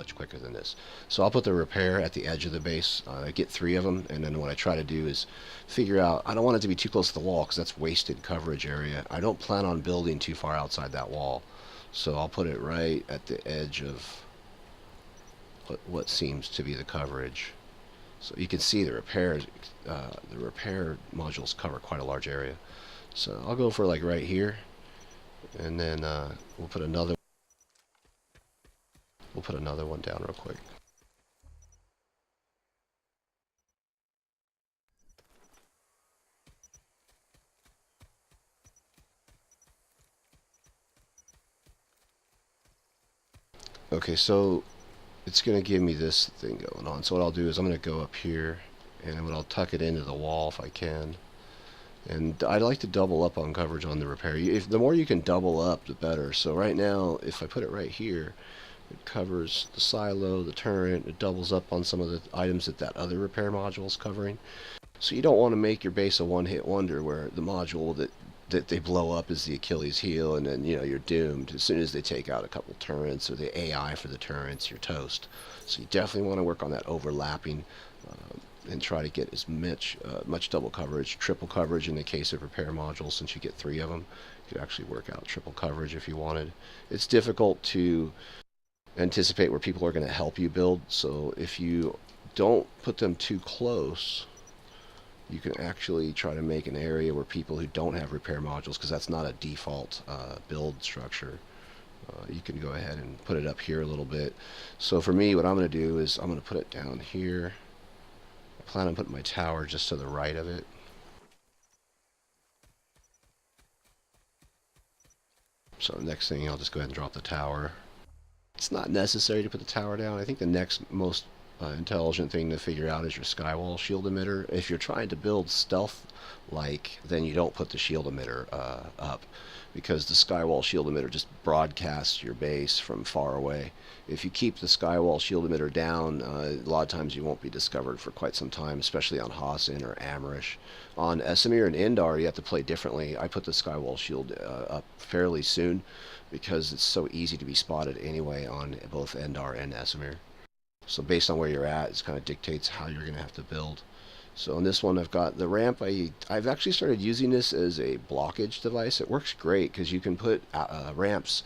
much quicker than this. So I'll put the repair at the edge of the base. I get 3 of them, and then what I try to do is figure out, I don't want it to be too close to the wall because that's wasted coverage area. I don't plan on building too far outside that wall. So I'll put it right at the edge of what seems to be the coverage. So you can see the repair modules cover quite a large area. So I'll go for like right here, and then we'll put another one down real quick. Okay, so it's going to give me this thing going on. So what I'll do is I'm going to go up here, and I'll tuck it into the wall if I can. And I'd like to double up on coverage on the repair. The more you can double up, the better. So right now, if I put it right here, it covers the silo, the turret, it doubles up on some of the items that other repair module is covering. So you don't want to make your base a one-hit wonder where the module that they blow up is the Achilles heel, and then you're doomed. As soon as they take out a couple turrets or the AI for the turrets, you're toast. So you definitely want to work on that overlapping and try to get as much double coverage, triple coverage in the case of repair modules. Since you get 3 of them, you could actually work out triple coverage if you wanted. It's difficult to anticipate where people are going to help you build, so if you don't put them too close, you can actually try to make an area where people who don't have repair modules, because that's not a default build structure, you can go ahead and put it up here a little bit. So for me, what I'm going to do is I'm going to put it down here. I plan on putting my tower just to the right of it. So next thing, I'll just go ahead and drop the tower. It's not necessary to put the tower down. I think the next most intelligent thing to figure out is your skywall shield emitter. If you're trying to build stealth-like, then you don't put the shield emitter up, because the skywall shield emitter just broadcasts your base from far away. If you keep the skywall shield emitter down, a lot of times you won't be discovered for quite some time, especially on HOSSIN or Amrish. On Esamir and Indar, you have to play differently. I put the skywall shield up fairly soon because it's so easy to be spotted anyway on both Indar and Esamir. So based on where you're at, it kind of dictates how you're going to have to build. So in this one, I've got the ramp. I've actually started using this as a blockage device. It works great because you can put ramps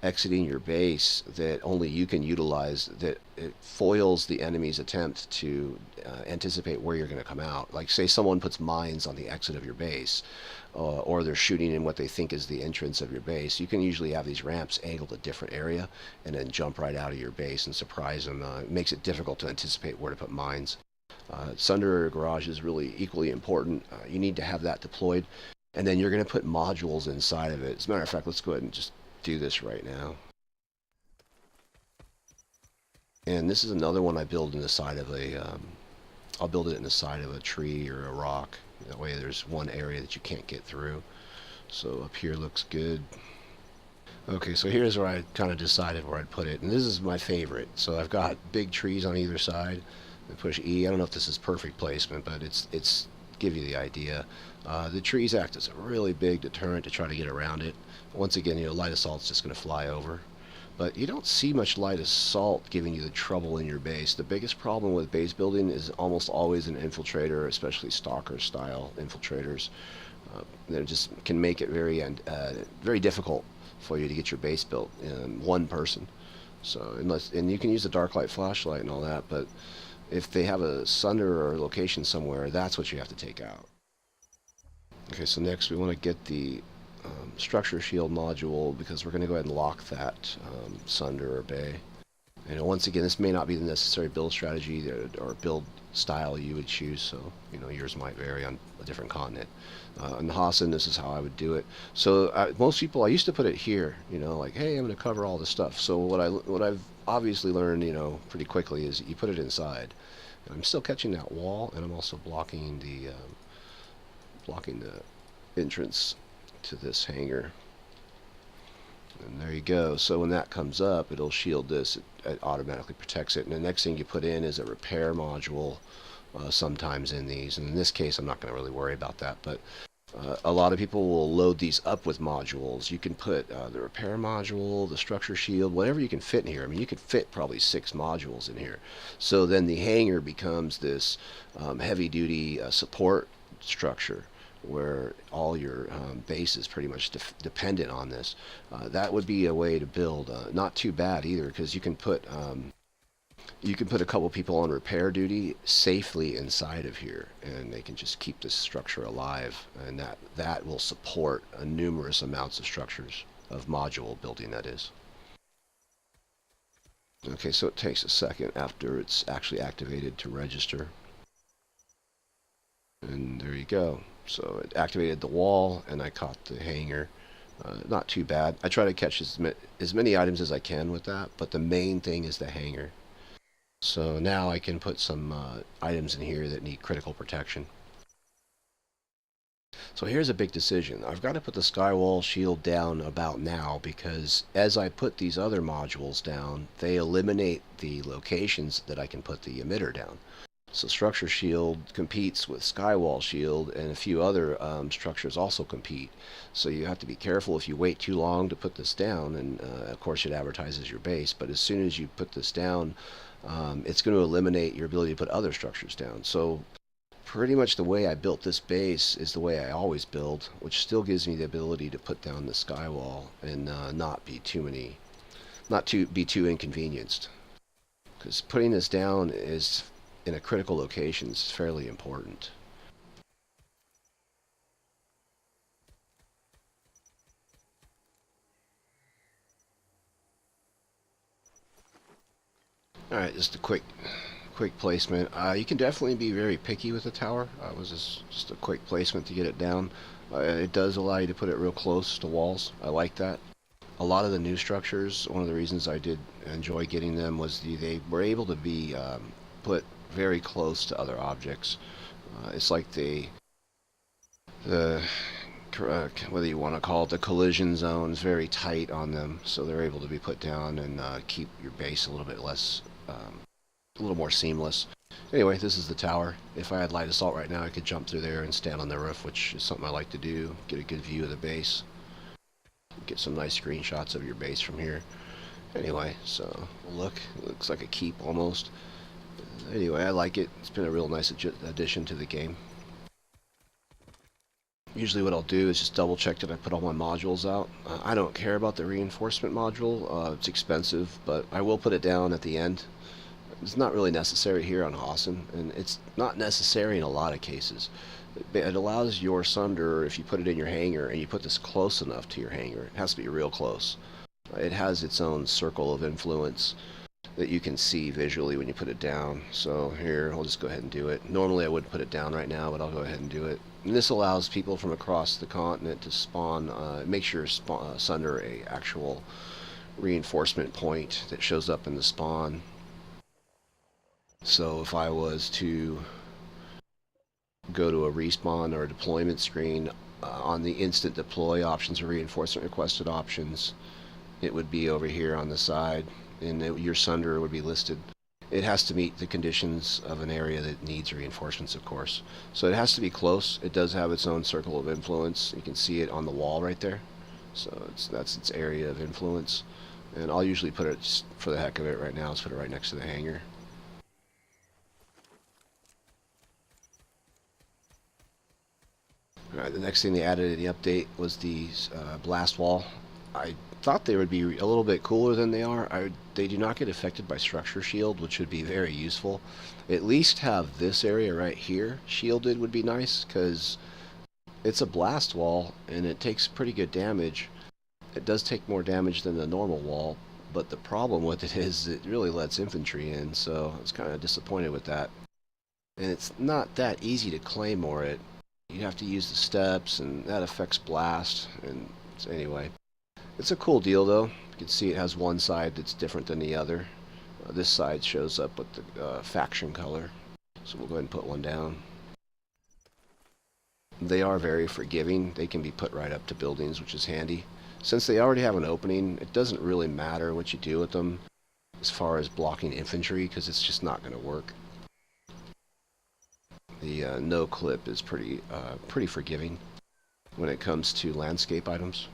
exiting your base that only you can utilize, that it foils the enemy's attempt to anticipate where you're going to come out. Like say someone puts mines on the exit of your base, or they're shooting in what they think is the entrance of your base. You can usually have these ramps angled a different area and then jump right out of your base and surprise them. It makes it difficult to anticipate where to put mines. Sunder garage is really equally important. You need to have that deployed, and then you're going to put modules inside of it. As a matter of fact, let's go ahead and just do this right now. And this is another one I build in the side of I'll build it in the side of a tree or a rock. That way there's one area that you can't get through. So up here looks good. Okay, so here's where I kind of decided where I'd put it, and this is my favorite. So I've got big trees on either side. I push E. I don't know if this is perfect placement, but it's give you the idea. The trees act as a really big deterrent to try to get around it. Once again, light assault's just going to fly over. But you don't see much light assault giving you the trouble in your base. The biggest problem with base building is almost always an infiltrator, especially stalker style infiltrators. That just can make it very difficult for you to get your base built in one person. So and you can use a dark light flashlight and all that, but if they have a sunder or a location somewhere, that's what you have to take out. Okay, so next we want to get the structure shield module, because we're going to go ahead and lock that sunder or bay. And once again, this may not be the necessary build strategy or build style you would choose, so yours might vary on a different continent. On HOSSIN, this is how I would do it. So most people, I used to put it here, like, hey, I'm going to cover all this stuff. So what I've obviously learned, pretty quickly, is you put it inside. And I'm still catching that wall, and I'm also blocking the entrance to this hangar. And there you go. So when that comes up, it'll shield this. It automatically protects it. And the next thing you put in is a repair module, sometimes in these. And in this case, I'm not going to really worry about that. But A lot of people will load these up with modules. You can put the repair module, the structure shield, whatever you can fit in here. I mean, you could fit probably 6 modules in here. So then the hangar becomes this heavy-duty support structure where all your base is pretty much dependent on this. That would be a way to build. Not too bad either, because you can put a couple people on repair duty safely inside of here, and they can just keep this structure alive, and that will support numerous amounts of structures of module building, that is. Okay, so it takes a second after it's actually activated to register. And there you go. So it activated the wall, and I caught the hangar. Not too bad. I try to catch as many items as I can with that, but the main thing is the hangar. So now I can put some items in here that need critical protection. So here's a big decision. I've got to put the skywall shield down about now, because as I put these other modules down, they eliminate the locations that I can put the emitter down. So structure shield competes with skywall shield, and a few other structures also compete. So you have to be careful if you wait too long to put this down, and of course it advertises your base, but as soon as you put this down, it's going to eliminate your ability to put other structures down. So pretty much the way I built this base is the way I always build, which still gives me the ability to put down the skywall and not be too inconvenienced. Because putting this down is in a critical location is fairly important. Alright, just a quick placement. You can definitely be very picky with the tower. It was just a quick placement to get it down. It does allow you to put it real close to walls. I like that. A lot of the new structures, one of the reasons I did enjoy getting them was they were able to be put very close to other objects. It's like the whether you want to call it the collision zone is very tight on them, so they're able to be put down and keep your base a little bit less, a little more seamless. Anyway, this is the tower. If I had light assault right now, I could jump through there and stand on the roof, which is something I like to do. Get a good view of the base. Get some nice screenshots of your base from here. Anyway, so look, it looks like a keep almost. Anyway, I like it. It's been a real nice addition to the game. Usually what I'll do is just double check that I put all my modules out. I don't care about the reinforcement module. It's expensive, but I will put it down at the end. It's not really necessary here on HOSSIN, and it's not necessary in a lot of cases. It allows your sunder, if you put it in your hangar and you put this close enough to your hangar, it has to be real close. It has its own circle of influence that you can see visually when you put it down. So here, I'll just go ahead and do it. Normally I would put it down right now, but I'll go ahead and do it. And this allows people from across the continent to spawn, make sure sunder a actual reinforcement point that shows up in the spawn. So if I was to go to a respawn or a deployment screen, on the instant deploy options or reinforcement requested options, it would be over here on the side, and your sunder would be listed. It has to meet the conditions of an area that needs reinforcements, of course. So it has to be close. It does have its own circle of influence. You can see it on the wall right there. So that's its area of influence. And I'll usually put it, just for the heck of it right now, let's put it right next to the hangar. Alright, the next thing they added in the update was the blast wall. I thought they would be a little bit cooler than they are. They do not get affected by structure shield, which would be very useful. At least have this area right here shielded would be nice, because it's a blast wall and it takes pretty good damage. It does take more damage than the normal wall, but the problem with it is it really lets infantry in, so I was kind of disappointed with that. And it's not that easy to claymore it. You have to use the steps, and that affects blast. And so anyway, it's a cool deal though. You can see it has one side that's different than the other. This side shows up with the faction color, so we'll go ahead and put one down. They are very forgiving. They can be put right up to buildings, which is handy. Since they already have an opening, it doesn't really matter what you do with them as far as blocking infantry, because it's just not going to work. The no clip is pretty forgiving. when it comes to landscape items.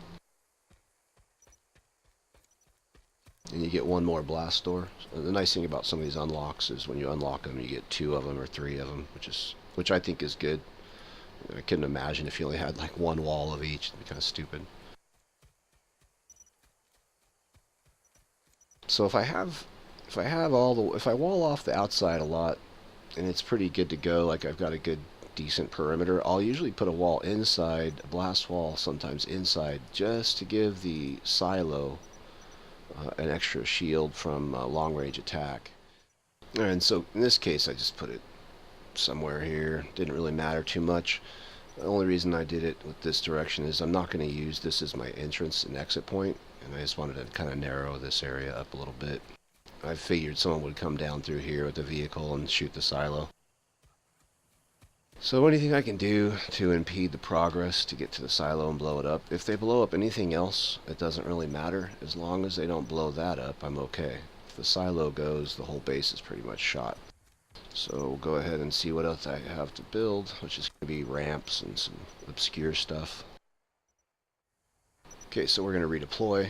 And you get one more blast door. The nice thing about some of these unlocks is when you unlock them, you get 2 of them or 3 of them, which I think is good. I couldn't imagine if you only had like one wall of each. It'd be kind of stupid. So if I wall off the outside a lot, and it's pretty good to go, like I've got a good decent perimeter, I'll usually put a wall inside, a blast wall sometimes inside, just to give the silo an extra shield from long range attack. And so in this case I just put it somewhere here. Didn't really matter too much. The only reason I did it with this direction is I'm not going to use this as my entrance and exit point, and I just wanted to kind of narrow this area up a little bit. I figured someone would come down through here with the vehicle and shoot the silo. So anything I can do to impede the progress to get to the silo and blow it up. If they blow up anything else, it doesn't really matter. As long as they don't blow that up, I'm okay. If the silo goes, the whole base is pretty much shot. So we'll go ahead and see what else I have to build, which is going to be ramps and some obscure stuff. Okay, so we're going to redeploy.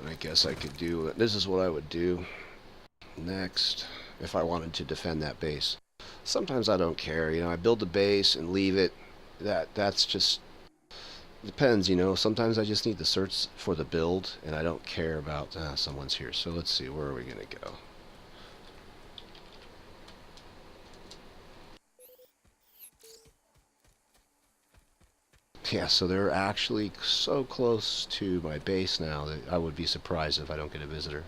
And I guess I could do, this is what I would do next if I wanted to defend that base. Sometimes I don't care, you know, I build the base and leave it. That's just, depends, you know. Sometimes I just need to search for the build and I don't care about someone's here. So let's see, where are we going to go? Yeah, so they're actually so close to my base now that I would be surprised if I don't get a visitor.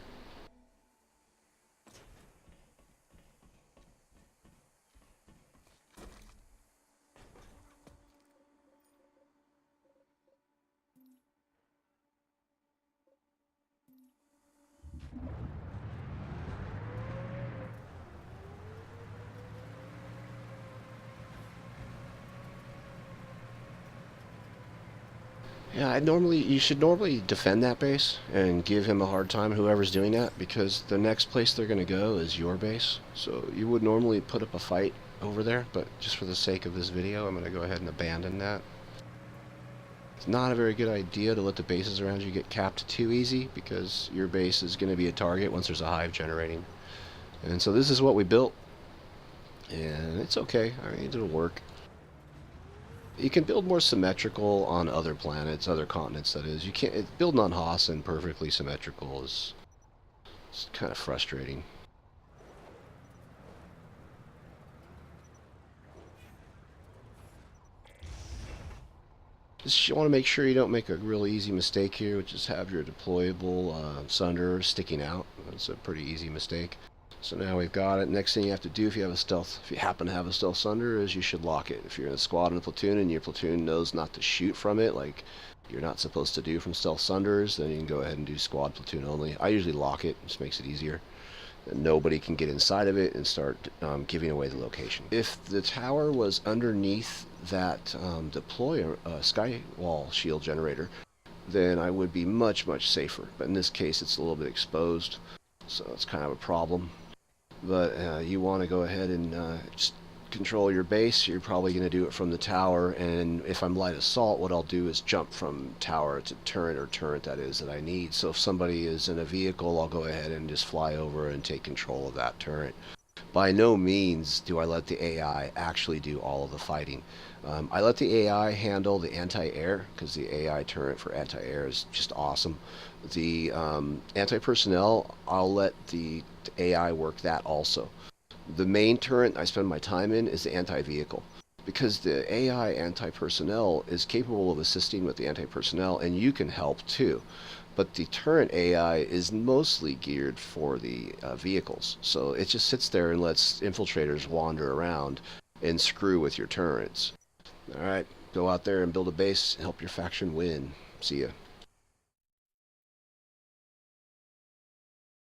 Yeah, you should normally defend that base and give him a hard time, whoever's doing that, because the next place they're going to go is your base. So you would normally put up a fight over there, but just for the sake of this video, I'm going to go ahead and abandon that. It's not a very good idea to let the bases around you get capped too easy, because your base is going to be a target once there's a hive generating. And so this is what we built, and it's okay. I mean, it'll work. You can build more symmetrical on other planets, other continents, that is. You can't, building on HOSSIN perfectly symmetrical is kind of frustrating. Just you want to make sure you don't make a really easy mistake here, which is have your deployable sunder sticking out. That's a pretty easy mistake. So now we've got it. Next thing you have to do if you happen to have a stealth sunder, is you should lock it. If you're in a squad and a platoon and your platoon knows not to shoot from it, like you're not supposed to do from stealth sunders, then you can go ahead and do squad platoon only. I usually lock it, just makes it easier. And nobody can get inside of it and start giving away the location. If the tower was underneath that deploy skywall shield generator, then I would be much, much safer. But in this case, it's a little bit exposed, so it's kind of a problem. But you want to go ahead and just control your base. You're probably going to do it from the tower, and if I'm light assault, what I'll do is jump from tower to turret, or turret that is, that I need. So if somebody is in a vehicle, I'll go ahead and just fly over and take control of that turret. By no means do I let the AI actually do all of the fighting. I let the AI handle the anti-air, because the AI turret for anti-air is just awesome. The anti-personnel, I'll let the AI work that also. The main turret I spend my time in is the anti-vehicle, because the AI anti-personnel is capable of assisting with the anti-personnel, and you can help too. But the turret AI is mostly geared for the vehicles, so it just sits there and lets infiltrators wander around and screw with your turrets. Alright, go out there and build a base, help your faction win. See ya.